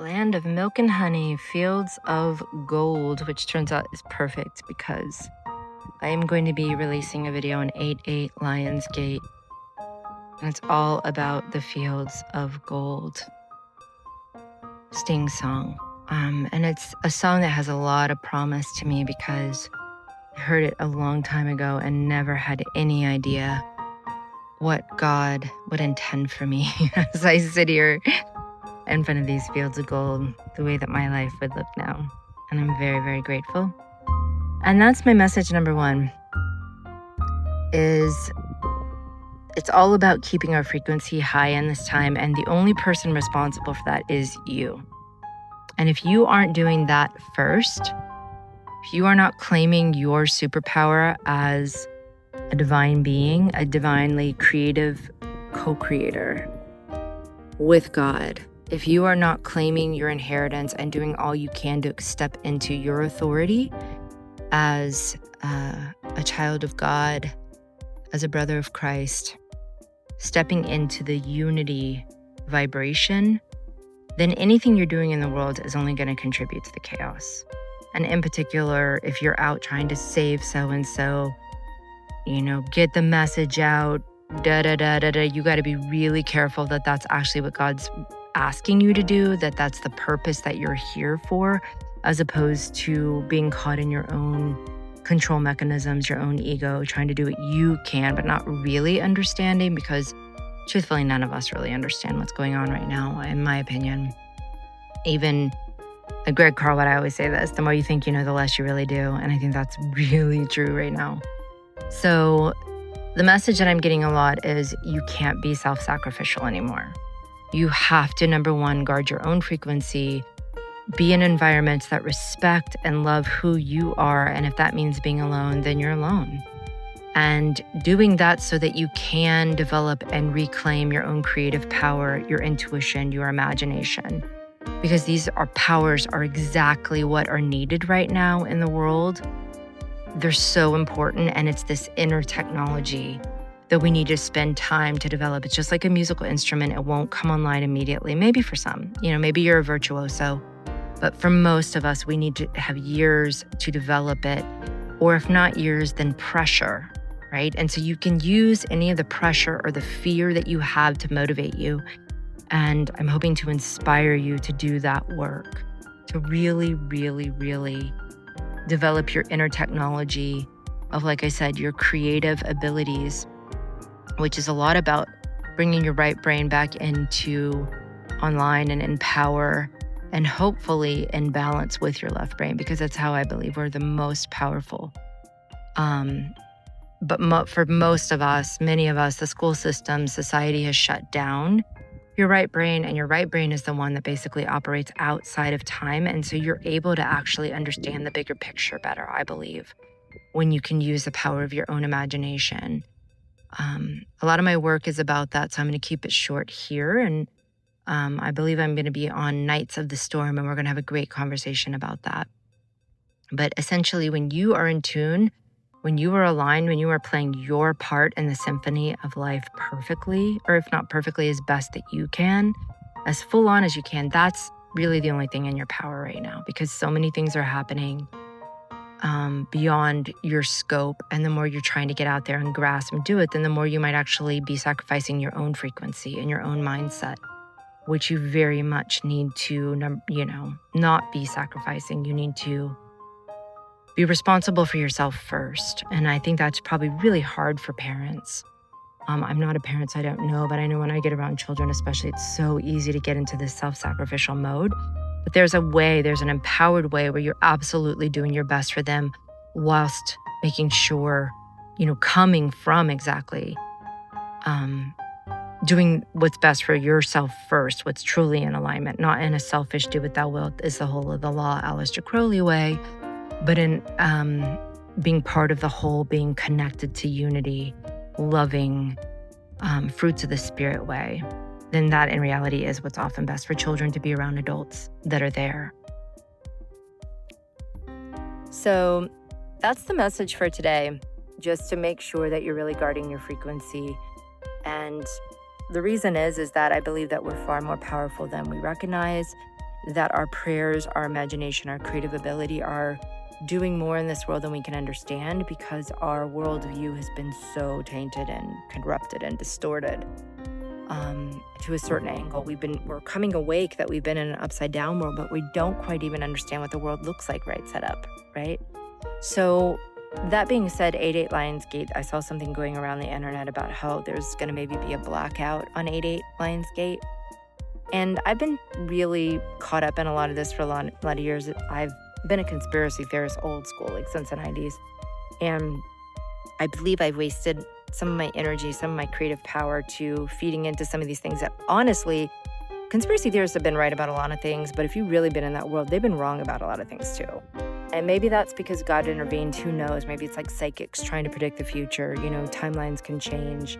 Land of milk and honey, fields of gold, which turns out is perfect because I am going to be releasing a video on 8-8 Lionsgate, and it's all about the fields of gold. Sting song. And it's a song that has a lot of promise to me because I heard it a long time ago and never had any idea what God would intend for me as I sit here in front of these fields of gold, the way that my life would look now. And I'm very, very grateful. And that's my message number one, is it's all about keeping our frequency high in this time. And the only person responsible for that is you. And if you aren't doing that first, if you are not claiming your superpower as a divine being, a divinely creative co-creator with God, if you are not claiming your inheritance and doing all you can to step into your authority as a child of God, as a brother of Christ, stepping into the unity vibration, then anything you're doing in the world is only going to contribute to the chaos. And in particular, if you're out trying to save so-and-so, get the message out, you got to be really careful that that's actually what God's asking you to do, that that's the purpose that you're here for, as opposed to being caught in your own control mechanisms, your own ego, trying to do what you can, but not really understanding, because truthfully, none of us really understand what's going on right now, in my opinion. Even Greg Carlwood, I always say this, the more you think you know, the less you really do. And I think that's really true right now. So the message that I'm getting a lot is you can't be self-sacrificial anymore. You have to, number one, guard your own frequency, be in environments that respect and love who you are. And if that means being alone, then you're alone. And doing that so that you can develop and reclaim your own creative power, your intuition, your imagination. Because these powers are exactly what are needed right now in the world. They're so important, and it's this inner technology that we need to spend time to develop. It's just like a musical instrument. It won't come online immediately. Maybe for some, maybe you're a virtuoso, but for most of us, we need to have years to develop it, or if not years, then pressure, right? And so you can use any of the pressure or the fear that you have to motivate you. And I'm hoping to inspire you to do that work, to really, really, really develop your inner technology of, like I said, your creative abilities, which is a lot about bringing your right brain back into online and in power, and hopefully in balance with your left brain, because that's how I believe we're the most powerful. But for most of us, many of us, the school system, society has shut down your right brain, and your right brain is the one that basically operates outside of time. And so you're able to actually understand the bigger picture better, I believe, when you can use the power of your own imagination. A lot of my work is about that, so I'm going to keep it short here. And I believe I'm going to be on Nights of the Storm, and we're going to have a great conversation about that. But essentially, when you are in tune, when you are aligned, when you are playing your part in the symphony of life perfectly, or if not perfectly, as best that you can, as full on as you can, that's really the only thing in your power right now, because so many things are happening beyond your scope. And the more you're trying to get out there and grasp and do it, then the more you might actually be sacrificing your own frequency and your own mindset, which you very much need to, not be sacrificing. You need to be responsible for yourself first. And I think that's probably really hard for parents. I'm not a parent, so I don't know, but I know when I get around children especially, it's so easy to get into this self-sacrificial mode. But there's an empowered way where you're absolutely doing your best for them whilst making sure, coming from exactly doing what's best for yourself first, what's truly in alignment, not in a selfish do what thou wilt is the whole of the law, Aleister Crowley way, but in being part of the whole, being connected to unity, loving, fruits of the spirit way. Then that in reality is what's often best for children, to be around adults that are there. So that's the message for today, just to make sure that you're really guarding your frequency. And the reason is that I believe that we're far more powerful than we recognize. that our prayers, our imagination, our creative ability are doing more in this world than we can understand, because our worldview has been so tainted and corrupted and distorted to a certain angle. We're coming awake that we've been in an upside down world, but we don't quite even understand what the world looks like right set up, right? So that being said, 88 Lionsgate, I saw something going around the internet about how there's going to maybe be a blackout on 88 Lionsgate. And I've been really caught up in a lot of this for a lot of years. I've been a conspiracy theorist old school, like since the 90s. And I believe I've wasted some of my energy, some of my creative power to feeding into some of these things that, honestly, conspiracy theorists have been right about a lot of things, but if you've really been in that world, they've been wrong about a lot of things too. And maybe that's because God intervened, who knows? Maybe it's like psychics trying to predict the future, timelines can change,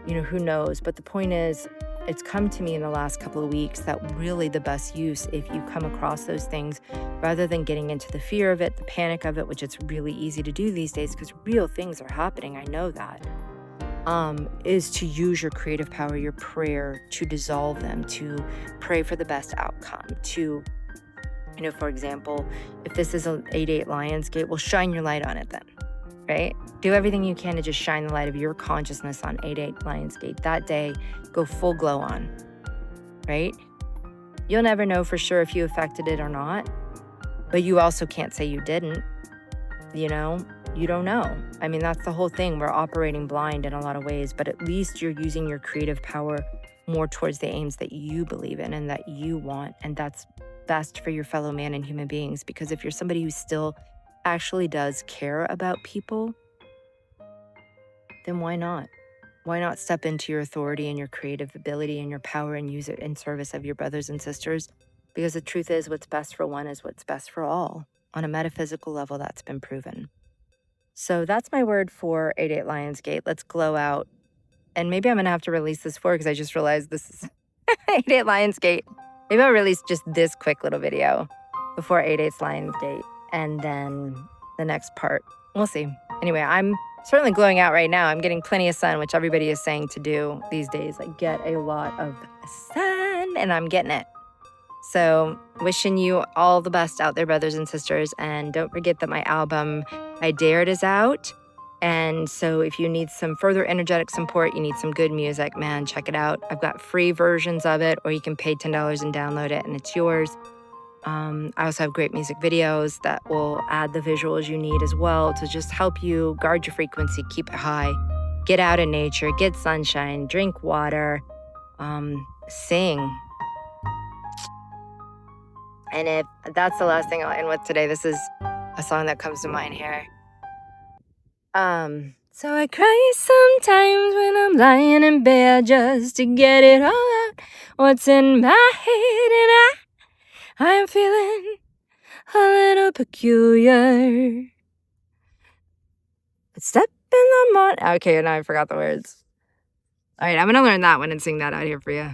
who knows? But the point is, it's come to me in the last couple of weeks that really the best use, if you come across those things, rather than getting into the fear of it, the panic of it, which it's really easy to do these days because real things are happening, I know that, is to use your creative power, your prayer, to dissolve them, to pray for the best outcome, to, for example, if this is an 88 Lionsgate, well, shine your light on it then, right? Do everything you can to just shine the light of your consciousness on 88 Lionsgate. That day, go full glow on, right? You'll never know for sure if you affected it or not, but you also can't say you didn't, you don't know. I mean, that's the whole thing. We're operating blind in a lot of ways, but at least you're using your creative power more towards the aims that you believe in and that you want, and that's best for your fellow man and human beings. Because if you're somebody who still actually does care about people, then why not? Why not step into your authority and your creative ability and your power and use it in service of your brothers and sisters? Because the truth is, what's best for one is what's best for all. On a metaphysical level, that's been proven. So that's my word for 88 Lionsgate. Let's glow out. And maybe I'm going to have to release this because I just realized this is 88 Lionsgate. Maybe I'll release just this quick little video before 88's Lionsgate. And then the next part, we'll see. Anyway, I'm certainly glowing out right now. I'm getting plenty of sun, which everybody is saying to do these days. I get a lot of sun, and I'm getting it. So wishing you all the best out there, brothers and sisters. And don't forget that my album, I Dared, is out. And so if you need some further energetic support, you need some good music, man, check it out. I've got free versions of it, or you can pay $10 and download it, and it's yours. I also have great music videos that will add the visuals you need as well to just help you guard your frequency, keep it high, get out in nature, get sunshine, drink water, sing. And if that's the last thing I'll end with today, this is a song that comes to mind here. So I cry sometimes when I'm lying in bed just to get it all out, what's in my head, and I'm feeling a little peculiar. Step in the morning. Okay, now I forgot the words. All right, I'm going to learn that one and sing that out here for you.